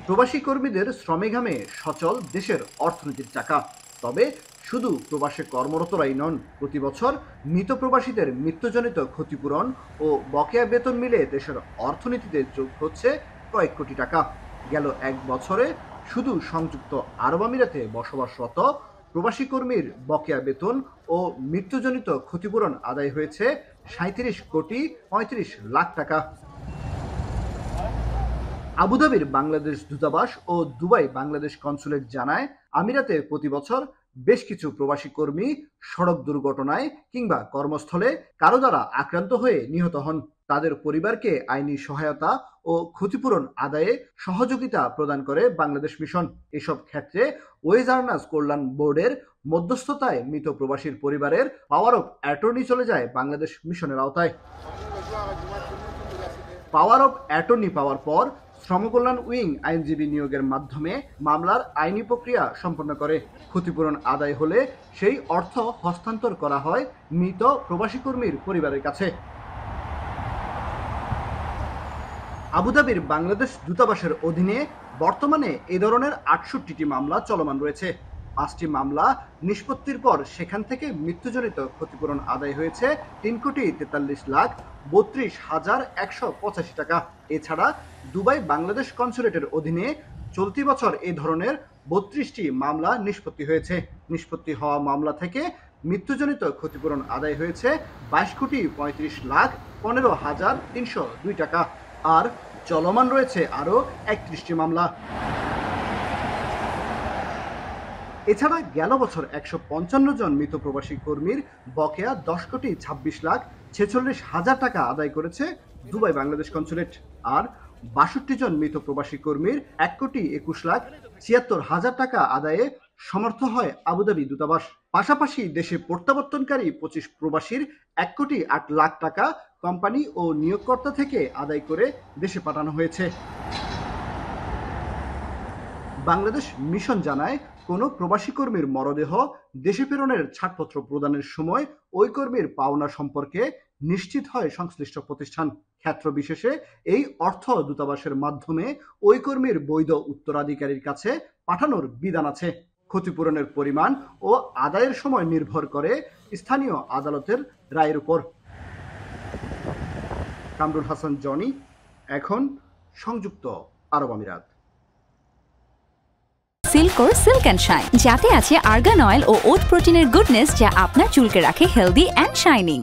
প্রবাসী কর্মীদের শ্রমে-ঘামে সচল দেশের অর্থনীতির চাকা। তবে শুধু প্রবাসে কর্মরতরাই নন, প্রতি বছর মৃত প্রবাসীদের মৃত্যুজনিত ক্ষতিপূরণ ও বকেয়া বেতন মিলে দেশের অর্থনীতিতে যোগ হচ্ছে কয়েক কোটি টাকা। গেল এক বছরে শুধু সংযুক্ত আরব আমিরাতে বসবাসরত প্রবাসী কর্মীর বকেয়া বেতন ও মৃত্যুজনিত ক্ষতিপূরণ আদায় হয়েছে 37,35,00,000 টাকা। আবুধাবির বাংলাদেশ দূতাবাস ও দুবাই বাংলাদেশ কনসুলেট জানায়, আমিরাতে প্রতি বছর বেশ কিছু প্রবাসী কর্মী সড়ক দুর্ঘটনায় কিংবা কর্মস্থলে কারো দ্বারা আক্রান্ত হয়ে নিহত হন। তাদের পরিবারকে আইনি সহায়তা ও ক্ষতিপূরণ আদায়ে সহযোগিতা প্রদান করে বাংলাদেশ মিশন। এসব ক্ষেত্রে ওয়েজ আর্নার্স কল্যাণ বোর্ডের মধ্যস্থতায় মৃত প্রবাসীর পরিবারের পাওয়ার অফ অ্যাটর্নি চলে যায় বাংলাদেশ মিশনের আওতায়। পাওয়ার অফ অ্যাটর্নি পাওয়ার পর শ্রমকল্যাণ উইং আইনজীবী নিয়োগের মাধ্যমে মামলার আইনি প্রক্রিয়া সম্পন্ন করে। ক্ষতিপূরণ আদায় হলে সেই অর্থ হস্তান্তর করা হয় মৃত প্রবাসী কর্মীর পরিবারের কাছে। আবুধাবির বাংলাদেশ দূতাবাসের অধীনে বর্তমানে এ ধরনের ৬৮টি মামলা চলমান রয়েছে। ৫টি মামলা নিষ্পত্তির পর সেখান থেকে মৃত্যুজনিত ক্ষতিপূরণ আদায় হয়েছে ৩,৪৩,৩২,১৮৫ টাকা। এছাড়া দুবাই বাংলাদেশ কনসুলেটের অধীনে চলতি বছর এ ধরনের ৩২টি মামলা নিষ্পত্তি হয়েছে। নিষ্পত্তি হওয়া মামলা থেকে মৃত্যুজনিত ক্ষতিপূরণ আদায় হয়েছে ২২,৩৫,১৫,৩০২ টাকা। আর চলমান রয়েছে আরও ৩১টি মামলা। এছাড়া গেল বছর ১৫৫ জন মৃত প্রবাসী কর্মীর বকেয়া ১০,২৬,৪৬,০০০ টাকা আদায় করেছে দুবাই বাংলাদেশ কনসুলেট। আর ৬২ জন মৃত প্রবাসী কর্মীর ১,২১,৭৬,০০০ টাকা আদায়ে সমর্থ হয় আবুধাবি দূতাবাস। পাশাপাশি দেশে প্রত্যাবর্তনকারী ২৫ প্রবাসীর ১,০৮,০০,০০০ টাকা কোম্পানি ও নিয়োগকর্তা থেকে আদায় করে দেশে পাঠানো হয়েছে। বাংলাদেশ মিশন জানায়, কোনো প্রবাসী কর্মীর মরদেহ দেশে প্রেরণের ছাড়পত্র প্রদানের সময় ওই কর্মীর পাওনা সম্পর্কে নিশ্চিত হয় সংশ্লিষ্ট প্রতিষ্ঠান। ক্ষেত্র বিশেষে এই অর্থ দূতাবাসের মাধ্যমে ওই কর্মীর বৈধ উত্তরাধিকারীর কাছে পাঠানোর বিধান আছে। ক্ষতিপূরণের পরিমাণ ও আদায়ের সময় নির্ভর করে স্থানীয় আদালতের রায়ের উপর। কামরুল হাসান জনি, এখন সংযুক্ত আরব আমিরাত। সিল্কোর সিল্ক অ্যান্ড শাইন, যাতে আছে আর্গান অয়েল ও ওট প্রোটিনের গুডনেস, যা আপনার চুলকে রাখে হেলদি অ্যান্ড শাইনিং।